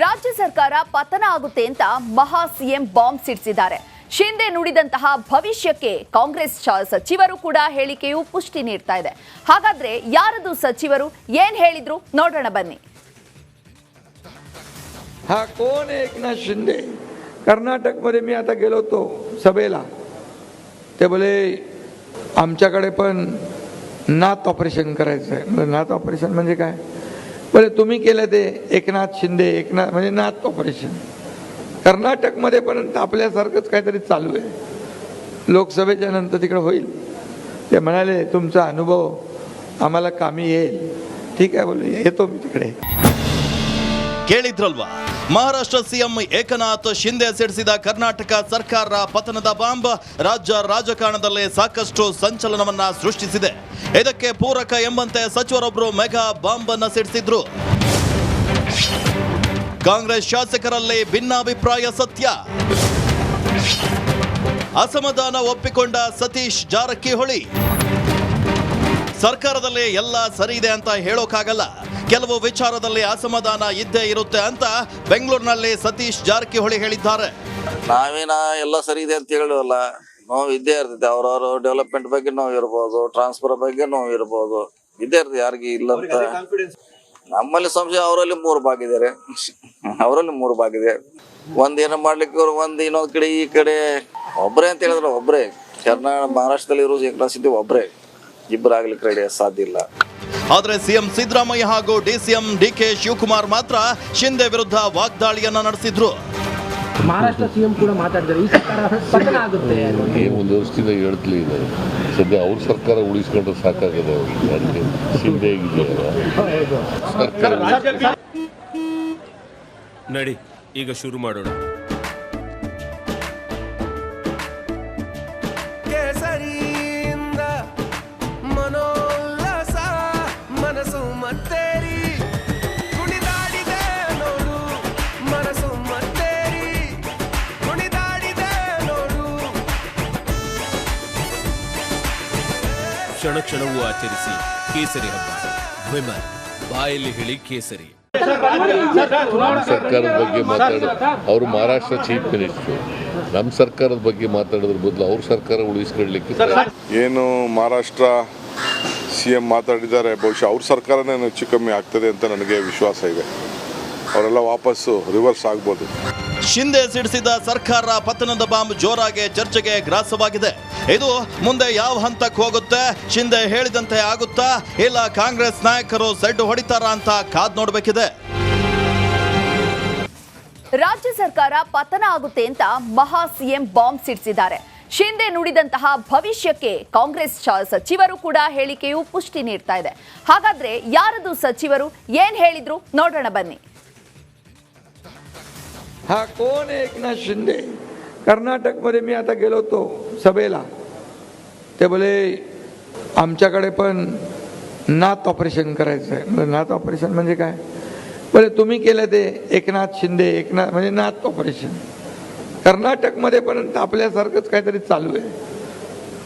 ರಾಜ್ಯ ಸರ್ಕಾರ ಪತನ ಆಗುತ್ತೆ ಅಂತ ಮಹಾ ಸಿಎಂ ಬಾಂಬ್ ಸಿಡಿಸಿದ್ದಾರೆ. ಶಿಂದೆ ನುಡಿದಂತಹ ಭವಿಷ್ಯಕ್ಕೆ ಕಾಂಗ್ರೆಸ್ ಸಚಿವರು ಕೂಡ ಹೇಳಿಕೆಯು ಪುಷ್ಟಿ ನೀಡ್ತಾ ಇದೆ. ಹಾಗಾದ್ರೆ ಯಾರದು ಸಚಿವರು, ಏನ್ ಹೇಳಿದ್ರು ನೋಡೋಣ ಬನ್ನಿ. हा कोण आहे एकनाथ शिंदे? कर्नाटकमध्ये मी आता गेलो होतो सभेला, ते बोले आमच्याकडे पण नात ऑपरेशन करायचं आहे. नात ऑपरेशन म्हणजे काय? बोले तुम्ही केलं ते एकनाथ शिंदे, एकनाथ म्हणजे नात ऑपरेशन. कर्नाटकमध्ये पण आपल्यासारखंच काहीतरी चालू आहे. लोकसभेच्या नंतर तिकडे होईल. ते म्हणाले तुमचा अनुभव आम्हाला कामी येईल. ठीक आहे बोले, येतो मी तिकडे. ಕೇಳಿದ್ರಲ್ವಾ, ಮಹಾರಾಷ್ಟ್ರ ಸಿಎಂ ಏಕನಾಥ್ ಶಿಂದೆ ಸಿಡಿಸಿದ ಕರ್ನಾಟಕ ಸರ್ಕಾರ ಪತನದ ಬಾಂಬ್ ರಾಜ್ಯ ರಾಜಕಾರಣದಲ್ಲೇ ಸಾಕಷ್ಟು ಸಂಚಲನವನ್ನ ಸೃಷ್ಟಿಸಿದೆ. ಇದಕ್ಕೆ ಪೂರಕ ಎಂಬಂತೆ ಸಚಿವರೊಬ್ಬರು ಮೆಗಾ ಬಾಂಬ್ ಅನ್ನು ಸಿಡಿಸಿದ್ರು. ಕಾಂಗ್ರೆಸ್ ಶಾಸಕರಲ್ಲಿ ಭಿನ್ನಾಭಿಪ್ರಾಯ ಸತ್ಯ. ಅಸಮಾಧಾನ ಒಪ್ಪಿಕೊಂಡ ಸತೀಶ್ ಜಾರಕಿಹೊಳಿ. ಸರ್ಕಾರದಲ್ಲಿ ಎಲ್ಲ ಸರಿ ಇದೆ ಅಂತ ಹೇಳೋಕ್ಕಾಗಲ್ಲ, ಕೆಲವು ವಿಚಾರದಲ್ಲಿ ಅಸಮಾಧಾನ ಇದ್ದೇ ಇರುತ್ತೆ ಅಂತ ಬೆಂಗಳೂರಿನಲ್ಲಿ ಸತೀಶ್ ಜಾರಕಿಹೊಳಿ ಹೇಳಿದ್ದಾರೆ. ನಾವೇನ ಎಲ್ಲ ಸರಿ ಇದೆ ಅಂತ ಹೇಳುವಲ್ಲ, ನೋವು ಇದ್ದೇ ಇರ್ತೈತೆ. ಅವ್ರವ್ರ ಡೆವಲಪ್ಮೆಂಟ್ ಬಗ್ಗೆ ನೋವು ಇರ್ಬೋದು, ಟ್ರಾನ್ಸ್ಫರ್ ಬಗ್ಗೆ ನೋವು ಇರ್ಬೋದು, ಇದ್ದೇ ಇರ್ತದೆ. ಯಾರಿಗೆ ಇಲ್ಲ ಅಂತ ನಮ್ಮಲ್ಲಿ ಸಂಶಯ. ಅವರಲ್ಲಿ 3 ಭಾಗಿದ್ದಾರೆ, ಅವರಲ್ಲಿ 3 ಭಾಗಿದೆ. ಒಂದೇನ ಮಾಡ್ಲಿಕ್ಕೆ ಇನ್ನೊಂದ್ ಕಡೆ ಈ ಕಡೆ ಒಬ್ರೇ ಅಂತ ಹೇಳಿದ್ರೆ ಒಬ್ರೇ. ಮಹಾರಾಷ್ಟ್ರದಲ್ಲಿ ಇರೋದು ಏಕನಾಥ್ ಶಿಂದೆ ಒಬ್ರೇ, ಇಬ್ಬರಾಗ್ಲಿಕ್ಕೆ ರೆಡಿ ಸಾಧ್ಯ ಇಲ್ಲ. ಆದ್ರೆ ಸಿಎಂ ಸಿದ್ದರಾಮಯ್ಯ ಹಾಗೂ ಡಿಸಿಎಂ ಡಿಕೆ ಶಿವಕುಮಾರ್ ಮಾತ್ರ ಶಿಂದೆ ವಿರುದ್ಧ ವಾಗ್ದಾಳಿಯನ್ನ ನಡೆಸಿದ್ರು. ಮಹಾರಾಷ್ಟ್ರ ಸಿಎಂ ಕೂಡ ಮಾತಾಡಿದ್ದಾರೆ, ಈ ಸರ್ಕಾರ ಪತನ ಆಗುತ್ತೆ. ಒಂದು ವರ್ಷದಿಂದ ಹೇಳ್ತಲೇ ಇದ್ದಾರೆ. ಸದ್ಯ ಅವ್ರ ಸರ್ಕಾರ ಉಳಿಸ್ಕೊಂಡ್ರೆ ಸಾಕಾಗದೆ. ಅವ್ರಿಗೆ ಶಿಂದೆ ಸರ್ಕಾರ ನಡಿ ಈಗ ಶುರು ಮಾಡೋಣ. ಕ್ಷಣ ಕ್ಷಣವೂ ಆಚರಿಸಿ ಕೇಸರಿ ಹಬ್ಬ. ವಿಮಲ್ ಬಾಯಲ್ಲಿ ಹೇಳಿ ಕೇಸರಿ. ಸರ್ಕಾರದ ಬಗ್ಗೆ ಮಾತಾಡೋದು ಅವರು ಮಹಾರಾಷ್ಟ್ರ ಚೀಫ್ ಮಿನಿಸ್ಟರ್. ನಮ್ಮ ಸರ್ಕಾರದ ಬಗ್ಗೆ ಮಾತಾಡೋದ್ರ ಬದಲು ಅವ್ರ ಸರ್ಕಾರ ಉಳಿಸ್ಕೊಳ್ಳಿಕ್ಕೆ ಏನು ಮಹಾರಾಷ್ಟ್ರ ಸಿಎಂ ಮಾತಾಡಿದ್ದಾರೆ, ಬಹುಶಃ ಅವ್ರ ಸರ್ಕಾರನೇ ಹೆಚ್ಚು ಕಮ್ಮಿ ಆಗ್ತದೆ ಅಂತ ನನಗೆ ವಿಶ್ವಾಸ ಇದೆ. ಅವರೆಲ್ಲ ವಾಪಸ್ಸು ರಿವರ್ಸ್ ಆಗ್ಬೋದು. ಶಿಂದೆ ಸಿಡಿಸಿದ ಸರ್ಕಾರ ಪತನದ ಬಾಂಬ್ ಜೋರಾಗಿ ಚರ್ಚೆಗೆ ಗ್ರಾಸವಾಗಿದೆ. ಇದು ಮುಂದೆ ಯಾವ ಹಂತಕ್ಕೆ ಹೋಗುತ್ತೆ? ಶಿಂದೆ ಹೇಳಿದಂತೆ ಆಗುತ್ತಾ, ಇಲ್ಲ ಕಾಂಗ್ರೆಸ್ ನಾಯಕರು ಸೆಡ್ ಹೊಡಿತಾರ ಅಂತ ಕಾದ್ ನೋಡಬೇಕಿದೆ. ರಾಜ್ಯ ಸರ್ಕಾರ ಪತನ ಆಗುತ್ತೆ ಅಂತ ಮಹಾ ಸಿಎಂ ಬಾಂಬ್ ಸಿಡಿಸಿದ್ದಾರೆ. ಶಿಂದೆ ನುಡಿದಂತಹ ಭವಿಷ್ಯಕ್ಕೆ ಕಾಂಗ್ರೆಸ್ ಸಚಿವರು ಕೂಡ ಹೇಳಿಕೆಯು ಪುಷ್ಟಿ ನೀಡ್ತಾ ಇದೆ. ಹಾಗಾದ್ರೆ ಯಾರದು ಸಚಿವರು, ಏನ್ ಹೇಳಿದ್ರು ನೋಡೋಣ ಬನ್ನಿ. हा कोण आहे एकनाथ शिंदे? कर्नाटकमध्ये मी आता गेलो होतो सभेला, ते बोले आमच्याकडे पण नात ऑपरेशन करायचं आहे. नात ऑपरेशन म्हणजे काय? बोले तुम्ही केलं ते एकनाथ शिंदे, एकनाथ म्हणजे नात ऑपरेशन. कर्नाटकमध्ये पण आपल्यासारखंच काहीतरी चालू आहे.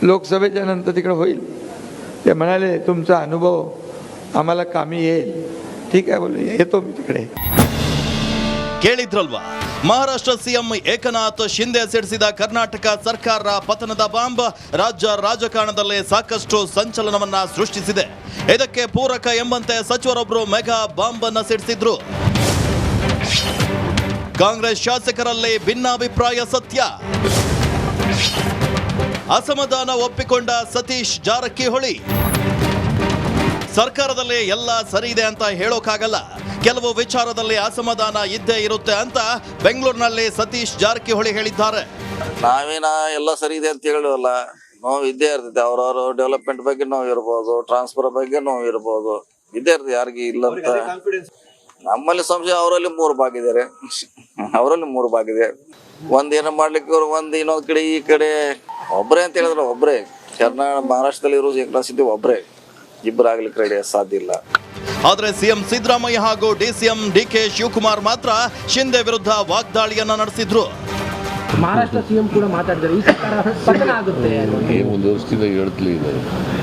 लोकसभेच्या नंतर तिकडे होईल. ते म्हणाले तुमचा अनुभव आम्हाला कामी येईल. ठीक आहे बोले, येतो मी तिकडे. ಕೇಳಿದ್ರಲ್ವಾ, ಮಹಾರಾಷ್ಟ್ರ ಸಿಎಂ ಏಕನಾಥ್ ಶಿಂದೆ ಸಿಡಿಸಿದ ಕರ್ನಾಟಕ ಸರ್ಕಾರ ಪತನದ ಬಾಂಬ್ ರಾಜ್ಯ ರಾಜಕಾರಣದಲ್ಲೇ ಸಾಕಷ್ಟು ಸಂಚಲನವನ್ನ ಸೃಷ್ಟಿಸಿದೆ. ಇದಕ್ಕೆ ಪೂರಕ ಎಂಬಂತೆ ಸಚಿವರೊಬ್ಬರು ಮೆಗಾ ಬಾಂಬ್ ಅನ್ನು ಸಿಡಿಸಿದ್ರು. ಕಾಂಗ್ರೆಸ್ ಶಾಸಕರಲ್ಲಿ ಭಿನ್ನಾಭಿಪ್ರಾಯ ಸತ್ಯ. ಅಸಮಾಧಾನ ಒಪ್ಪಿಕೊಂಡ ಸತೀಶ್ ಜಾರಕಿಹೊಳಿ. ಸರ್ಕಾರದಲ್ಲಿ ಎಲ್ಲ ಸರಿ ಇದೆ ಅಂತ ಹೇಳೋಕ್ಕಾಗಲ್ಲ, ಕೆಲವು ವಿಚಾರದಲ್ಲಿ ಅಸಮಾಧಾನ ಇದ್ದೇ ಇರುತ್ತೆ ಅಂತ ಬೆಂಗಳೂರಿನಲ್ಲಿ ಸತೀಶ್ ಜಾರಕಿಹೊಳಿ ಹೇಳಿದ್ದಾರೆ. ನಾವೇನ ಎಲ್ಲ ಸರಿ ಇದೆ ಅಂತ ಹೇಳುವಲ್ಲ, ನೋವು ಇದ್ದೇ ಇರ್ತೈತೆ. ಅವ್ರವ್ರ ಡೆವಲಪ್ಮೆಂಟ್ ಬಗ್ಗೆ ನೋವು ಇರ್ಬೋದು, ಟ್ರಾನ್ಸ್ಫರ್ ಬಗ್ಗೆ ನೋವು ಇರ್ಬೋದು, ಇದ್ದೇ ಇರ್ತದೆ. ಯಾರಿಗೆ ಇಲ್ಲ ಅಂತ ನಮ್ಮಲ್ಲಿ ಸಂಶಯ. ಅವರಲ್ಲಿ 3 ಭಾಗಿದ್ದಾರೆ, ಅವರಲ್ಲಿ 3 ಭಾಗಿದೆ. ಒಂದೇನ ಮಾಡ್ಲಿಕ್ಕೆ ಇನ್ನೊಂದ್ ಕಡೆ ಈ ಕಡೆ ಒಬ್ರೇ ಅಂತ ಹೇಳಿದ್ರೆ ಒಬ್ರೇ. ಮಹಾರಾಷ್ಟ್ರದಲ್ಲಿ ಇರೋದು ಏಕನಾಥ್ ಶಿಂದೆ ಒಬ್ರೇ, ಇಬ್ಬರಾಗ್ಲಿಕ್ಕೆ ರೆಡಿ ಸಾಧ್ಯ ಇಲ್ಲ. ಆದ್ರೆ ಸಿಎಂ ಸಿದ್ದರಾಮಯ್ಯ ಹಾಗೂ ಡಿಸಿಎಂ ಡಿಕೆ ಶಿವಕುಮಾರ್ ಮಾತ್ರ ಶಿಂದೆ ವಿರುದ್ಧ ವಾಗ್ದಾಳಿಯನ್ನ ನಡೆಸಿದ್ರು. ಮಹಾರಾಷ್ಟ್ರ ಸಿಎಂ ಕೂಡ ಮಾತಾಡಿದ್ದಾರೆ ಈ ಸರ್ಕಾರ ಪತನ ಆಗುತ್ತೆ ಒಂದು ವರ್ಷದಿಂದ ಹೇಳ್ತಲೇ ಇದ್ದಾರೆ.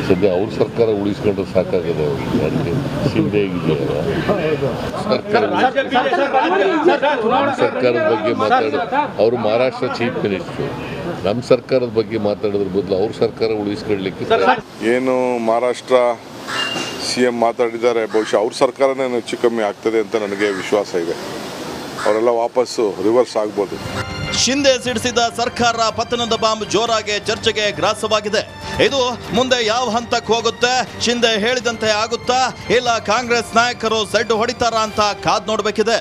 ಸದ್ಯ ಅವ್ರ ಸರ್ಕಾರ ಉಳಿಸ್ಕೊಂಡ್ರೆ ಸಾಕಾಗದೆ ಅವ್ರಿಗೆ. ಅಲ್ಲಿ ಶಿಂದೆ ಆಗಿದೆಯಲ್ಲ, ಸರ್ಕಾರದ ಬಗ್ಗೆ ಮಾತಾಡೋದು ಅವರು ಮಹಾರಾಷ್ಟ್ರ ಚೀಫ್ ಮಿನಿಸ್ಟ್ರು. ನಮ್ಮ ಸರ್ಕಾರದ ಬಗ್ಗೆ ಮಾತಾಡೋದ್ರ ಬದಲು ಅವ್ರ ಸರ್ಕಾರ ಉಳಿಸ್ಕೊಳ್ಲಿಕ್ಕೆ ಏನು ಮಹಾರಾಷ್ಟ್ರ CM ಮಾತಾಡಿದ್ದಾರೆ, ಬಹುಶಃ ಅವ್ರ ಸರ್ಕಾರನೇ ಹೆಚ್ಚು ಕಮ್ಮಿ ಆಗ್ತದೆ ಅಂತ ನನಗೆ ವಿಶ್ವಾಸ ಇದೆ. ಅವರೆಲ್ಲ ವಾಪಸ್ಸು ರಿವರ್ಸ್ ಆಗ್ಬೋದು. ಶಿಂದೆ ಸಿಡಿಸಿದ ಸರ್ಕಾರ ಪತನದ ಬಾಂಬ್ ಜೋರಾಗಿ ಚರ್ಚೆಗೆ ಗ್ರಾಸವಾಗಿದೆ. ಇದು ಮುಂದೆ ಯಾವ ಹಂತಕ್ಕೆ ಹೋಗುತ್ತೆ? ಶಿಂದೆ ಹೇಳಿದಂತೆ ಆಗುತ್ತಾ, ಇಲ್ಲ ಕಾಂಗ್ರೆಸ್ ನಾಯಕರು ಸೆಡ್ಡು ಹೊಡಿತಾರಾ ಅಂತ ಕಾದ್ ನೋಡ್ಬೇಕಿದೆ.